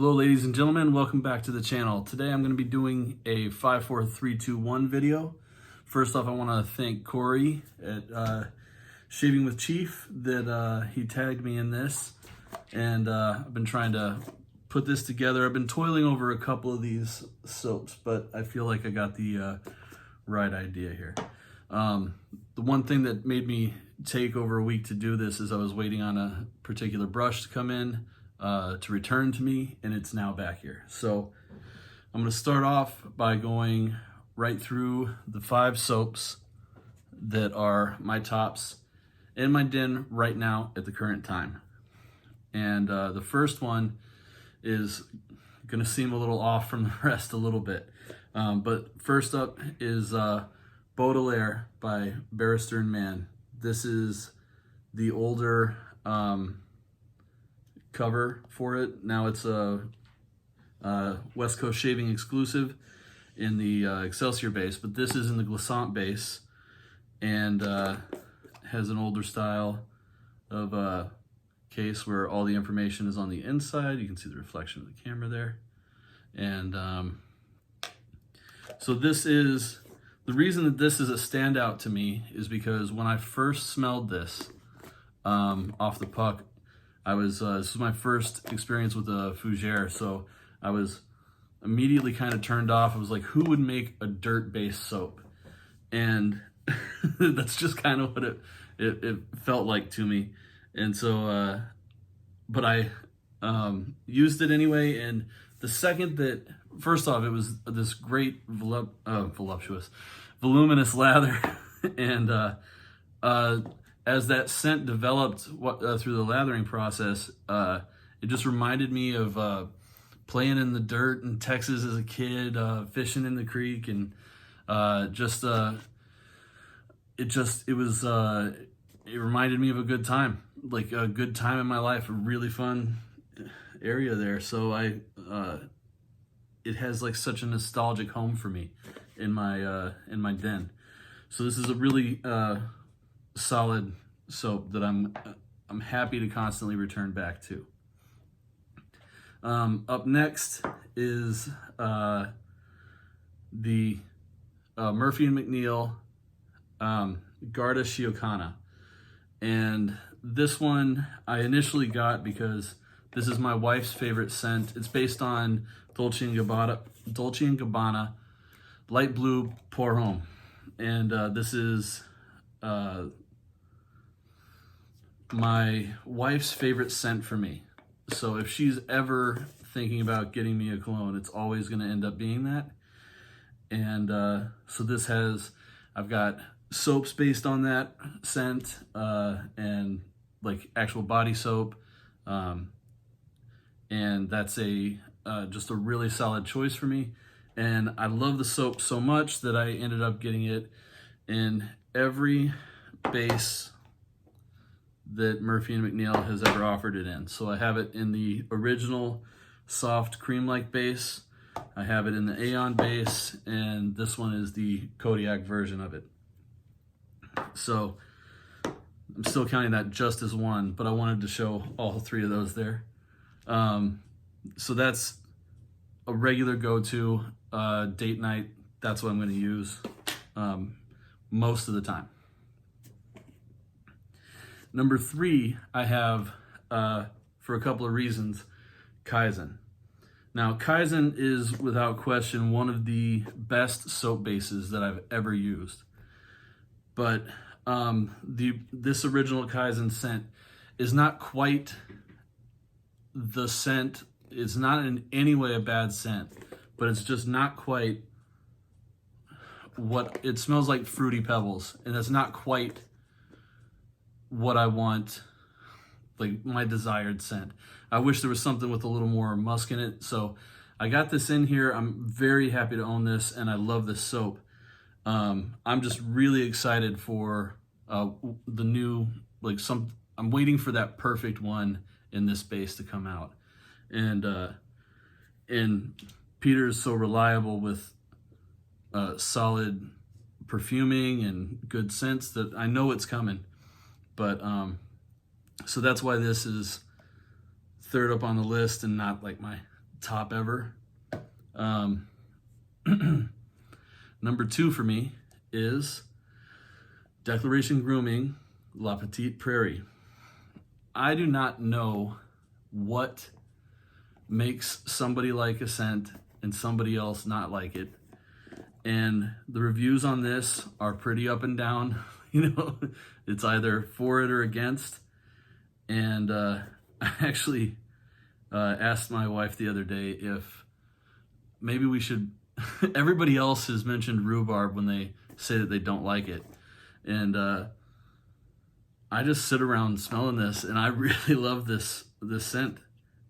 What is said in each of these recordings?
Hello ladies and gentlemen, welcome back to the channel. Today I'm going to be doing a 5, 4, 3, 2, 1 video. First off, I want to thank Corey at Shaving with Chief that he tagged me in this, and I've been trying to put this together. I've been toiling over a couple of these soaps, but I feel like I got the right idea here. The one thing that made me take over a week to do this is I was waiting on a particular brush to come in to return to me, and it's now back here. So I'm going to start off by going right through the 5 soaps that are my tops in my den right now at the current time. And the first one is going to seem a little off from the rest a little bit. But first up is Baudelaire by Barrister and Mann. This is the older cover for it. Now it's a West Coast Shaving exclusive in the Excelsior base, but this is in the Glissant base and has an older style of case where all the information is on the inside. You can see the reflection of the camera there. And so this is, the reason that this is a standout to me is because when I first smelled this off the puck, this was my first experience with a fougere, so I was immediately kind of turned off. I was like, who would make a dirt-based soap? And that's just kind of what it felt like to me. And so, but I used it anyway, and the second that, first off, it was this great voluminous lather, and as that scent developed through the lathering process, it just reminded me of playing in the dirt in Texas as a kid, fishing in the creek, and it reminded me of a good time, like a good time in my life, a really fun area there. So it has like such a nostalgic home for me in my den. So this is a really solid soap that I'm happy to constantly return back to. Up next is the Murphy and McNeil Garda Cokana, and this one I initially got because this is my wife's favorite scent. It's based on Dolce & Gabbana Light Blue Pour Homme, and this is my wife's favorite scent for me. So if she's ever thinking about getting me a cologne, it's always going to end up being that. And so this has, I've got soaps based on that scent, and like actual body soap, and that's just a really solid choice for me. And I love the soap so much that I ended up getting it in every base that Murphy and McNeil has ever offered it in. So I have it in the original soft cream-like base, I have it in the Aeon base, and this one is the Kodiak version of it. So I'm still counting that just as one, but I wanted to show all 3 of those there. So that's a regular go-to date night. That's what I'm going to use most of the time. Number 3, I have, for a couple of reasons, Kaizen. Now, Kaizen is, without question, one of the best soap bases that I've ever used. But this original Kaizen scent is not quite the scent. It's not in any way a bad scent, but it's just not quite what, it smells like Fruity Pebbles, and that's not quite what I want, like my desired scent. I wish there was something with a little more musk in it. So I got this in here. I'm very happy to own this, and I love this soap. I'm just really excited for the new, I'm waiting for that perfect one in this base to come out. And Peter is so reliable with solid perfuming and good scents that I know it's coming. But so that's why this is 3rd up on the list and not like my top ever. Number 2 for me is Declaration Grooming La Petite Prairie. I do not know what makes somebody like a scent and somebody else not like it. And the reviews on this are pretty up and down. It's either for it or against. And I actually asked my wife the other day if maybe we should, everybody else has mentioned rhubarb when they say that they don't like it. And I just sit around smelling this, and I really love this scent.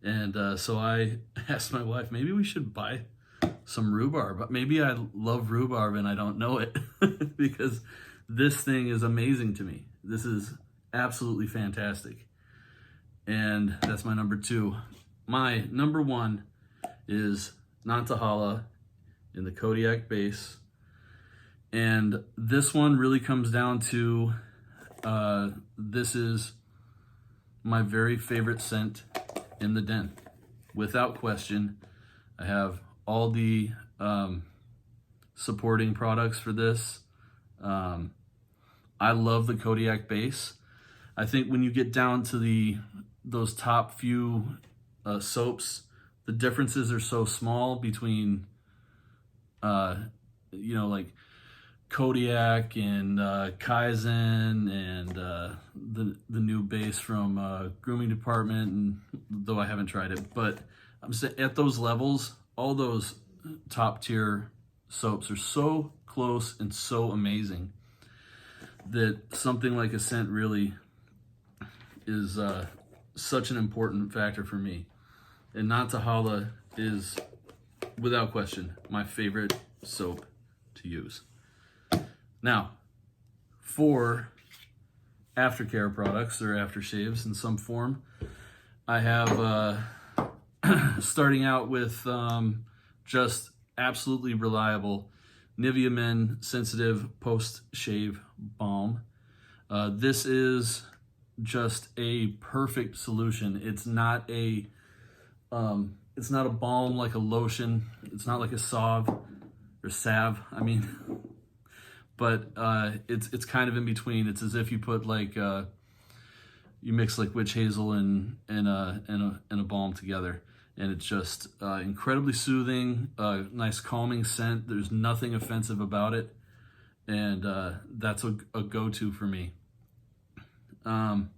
And so I asked my wife, maybe we should buy some rhubarb. Maybe I love rhubarb and I don't know it because this thing is amazing to me. This is absolutely fantastic. And that's my number 2. My number 1 is Nantahala in the Kodiak base. And this one really comes down to, this is my very favorite scent in the den. Without question, I have all the supporting products for this. I love the Kodiak base. I think when you get down to those top few soaps, the differences are so small between, like Kodiak and Kaizen and the new base from Grooming Department, and though I haven't tried it, but I'm saying at those levels, all those top tier soaps are so close and so amazing that something like a scent really is such an important factor for me. And Nantahala is, without question, my favorite soap to use. Now, for aftercare products or aftershaves in some form, I have, starting out with just absolutely reliable Nivea Men Sensitive Post-Shave Balm. This is just a perfect solution. It's not a balm like a lotion. It's not like a salve, but it's kind of in between. It's as if you put you mix like witch hazel and a balm together, and it's just incredibly soothing, nice calming scent. There's nothing offensive about it, and that's a go-to for me. One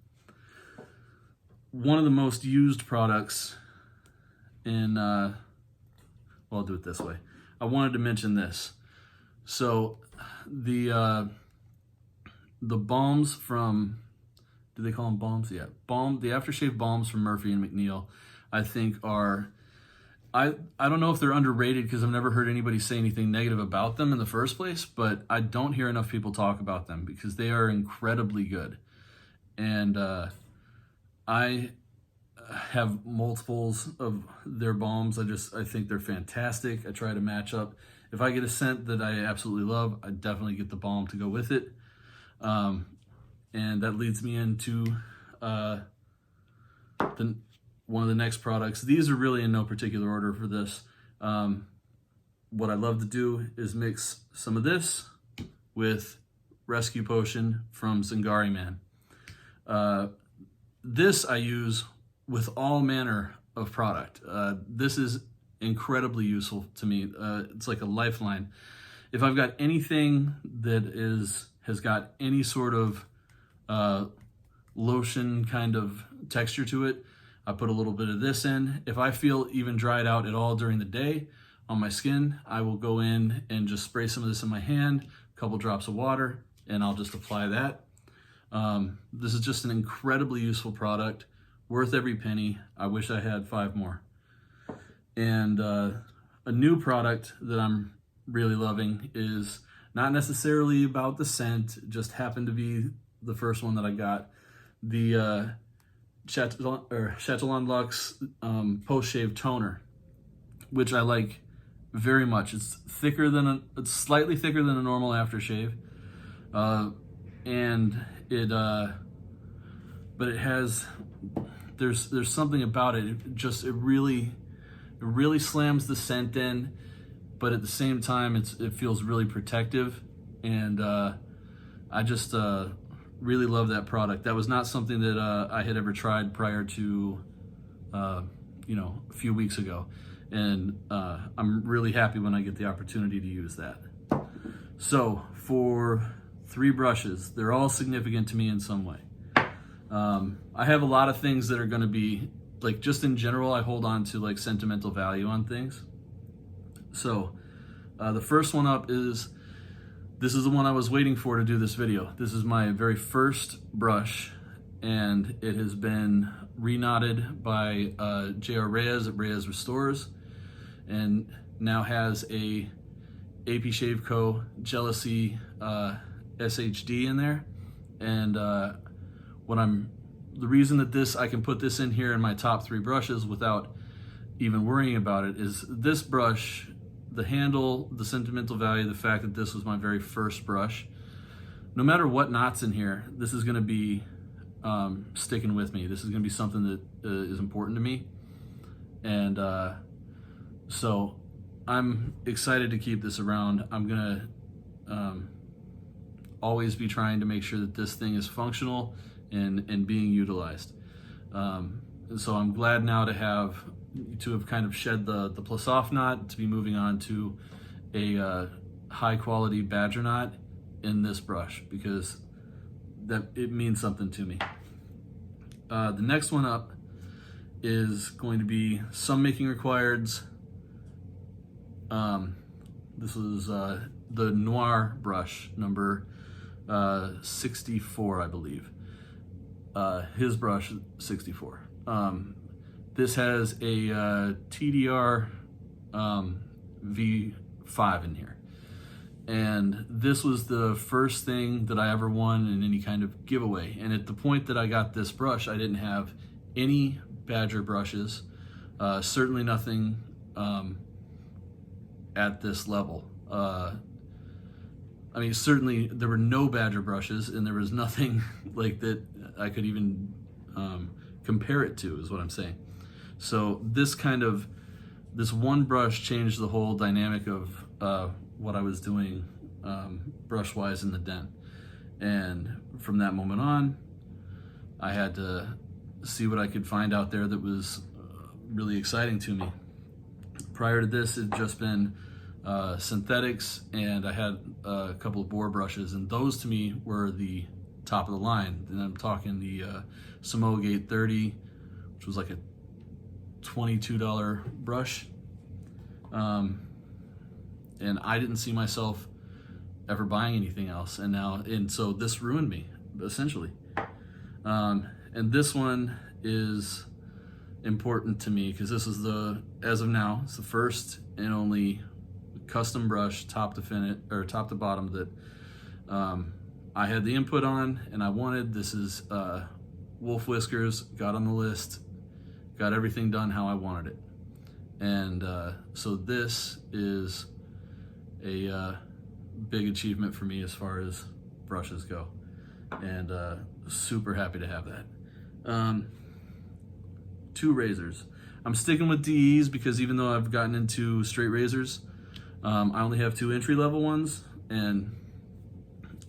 of the most used products in, I'll do it this way. I wanted to mention this. So the balms from, do they call them balms? Yeah, the aftershave balms from Murphy and McNeil, I think are, I don't know if they're underrated because I've never heard anybody say anything negative about them in the first place, but I don't hear enough people talk about them because they are incredibly good. And I have multiples of their balms. I think they're fantastic. I try to match up. If I get a scent that I absolutely love, I definitely get the balm to go with it. And that leads me into one of the next products. These are really in no particular order for this. What I love to do is mix some of this with Rescue Potion from Zingari Man. This I use with all manner of product. This is incredibly useful to me. It's like a lifeline. If I've got anything that has got any sort of lotion kind of texture to it, I put a little bit of this in. If I feel even dried out at all during the day on my skin, I will go in and just spray some of this in my hand, a couple drops of water, and I'll just apply that. This is just an incredibly useful product, worth every penny. I wish I had 5 more. And a new product that I'm really loving is not necessarily about the scent, just happened to be the first one that I got. The Chatillon Luxe Post-Shave Toner, which I like very much. It's slightly thicker than a normal aftershave. And but it has, there's something about it. It really really slams the scent in, but at the same time, it feels really protective. And I just really love that product. That was not something that I had ever tried prior to, a few weeks ago. And I'm really happy when I get the opportunity to use that. So for 3 brushes, they're all significant to me in some way. I have a lot of things that are going to be, like, just in general, I hold on to like sentimental value on things. So the first one up is, this is the one I was waiting for to do this video. This is my very first brush, and it has been reknotted by J.R. Reyes at Reyes Restores, and now has a Aftershave Co. Jealousy SHD in there. And the reason that I can put this in here in my top 3 brushes without even worrying about it is this brush, the handle, the sentimental value, the fact that this was my very first brush. No matter what knots in here, this is going to be sticking with me. This is going to be something that is important to me. And so I'm excited to keep this around. I'm going to always be trying to make sure that this thing is functional and being utilized. And so I'm glad now to have kind of shed the plus off knot, to be moving on to a high quality badger knot in this brush, because it means something to me. The next one up is going to be Some Making Required's. This was the Noir brush, number 64, I believe. His brush, 64. This has a TDR V5 in here. And this was the first thing that I ever won in any kind of giveaway. And at the point that I got this brush, I didn't have any Badger brushes, certainly nothing at this level. I mean, certainly there were no Badger brushes, and there was nothing like that I could even compare it to, is what I'm saying. So this one brush changed the whole dynamic of what I was doing brush-wise in the den. And from that moment on, I had to see what I could find out there that was really exciting to me. Prior to this, it had just been synthetics, and I had a couple of boar brushes, and those to me were the top of the line. And I'm talking the Samoa Gate 30, which was like a $22 brush. And I didn't see myself ever buying anything else. And so this ruined me, essentially. And this one is important to me because this is as of now, it's the first and only custom brush, top to bottom, that I had the input on and I wanted. This is Wolf Whiskers, got on the list, got everything done how I wanted it. And so this is a big achievement for me as far as brushes go, and super happy to have that. 2 razors. I'm sticking with DEs because even though I've gotten into straight razors, I only have 2 entry-level ones, and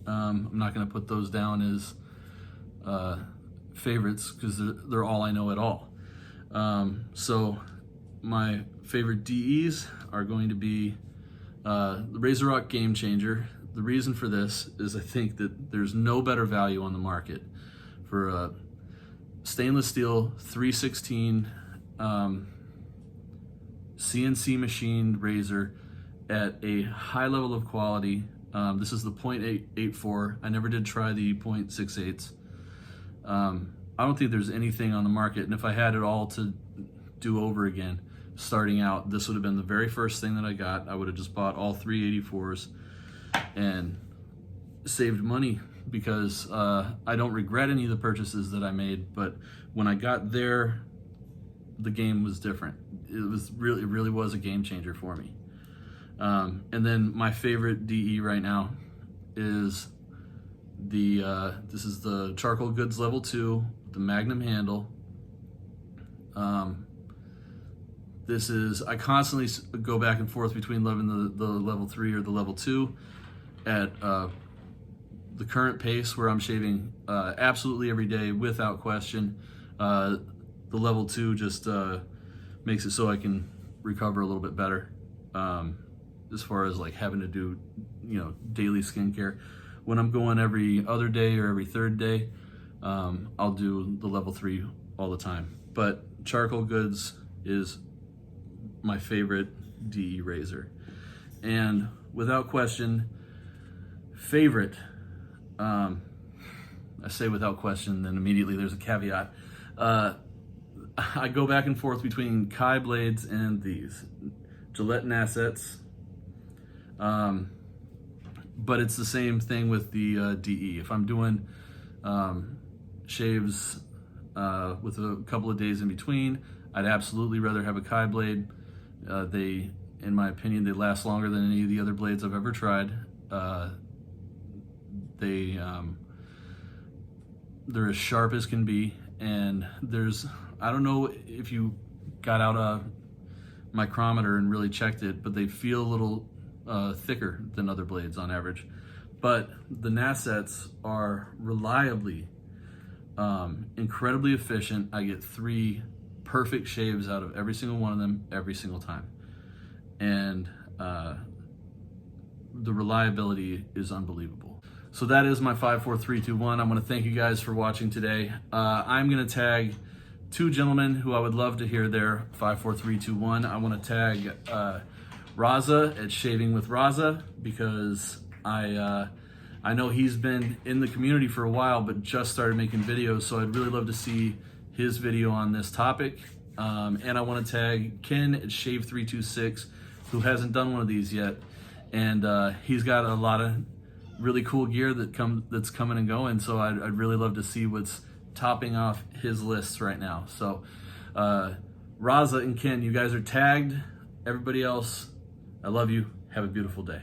I'm not going to put those down as favorites because they're all I know at all. So my favorite DEs are going to be the RazorRock Game Changer. The reason for this is I think that there's no better value on the market for a stainless steel 316 CNC machined razor at a high level of quality. This is the .884. I never did try the .68s. I don't think there's anything on the market, and if I had it all to do over again, starting out, this would have been the very first thing that I got. I would have just bought all 384s and saved money because I don't regret any of the purchases that I made, but when I got there, the game was different. It really was a game changer for me. And then my favorite DE right now is this is the Charcoal Goods Level 2, the Magnum handle. I constantly go back and forth between loving the level 3 or the level 2 at the current pace where I'm shaving absolutely every day without question. The level 2 just makes it so I can recover a little bit better as far as like having to do, daily skincare. When I'm going every other day or every third day, I'll do the level 3 all the time. But Charcoal Goods is my favorite DE razor. And without question, favorite, I say without question, then immediately there's a caveat. I go back and forth between Kai blades and these Gillette Nassets, but it's the same thing with the DE. If I'm doing shaves with a couple of days in between, I'd absolutely rather have a Kai blade. They, in my opinion, they last longer than any of the other blades I've ever tried. They're as sharp as can be, and I don't know if you got out a micrometer and really checked it, but they feel a little thicker than other blades on average. But the Nassets are reliably incredibly efficient. I get 3 perfect shaves out of every single one of them every single time, and the reliability is unbelievable. So that is my 5, 4, 3, 2, 1. I want to thank you guys for watching today. I'm going to tag 2 gentlemen who I would love to hear their 5, 4, 3, 2, 1. I want to tag Raza at Shaving with Raza, because I know he's been in the community for a while but just started making videos, so I'd really love to see his video on this topic. And I want to tag Ken at Shave326, who hasn't done one of these yet, and he's got a lot of really cool gear that's coming and going, so I'd really love to see what's topping off his lists right now. So Raza and Ken, you guys are tagged. Everybody else, I love you. Have a beautiful day.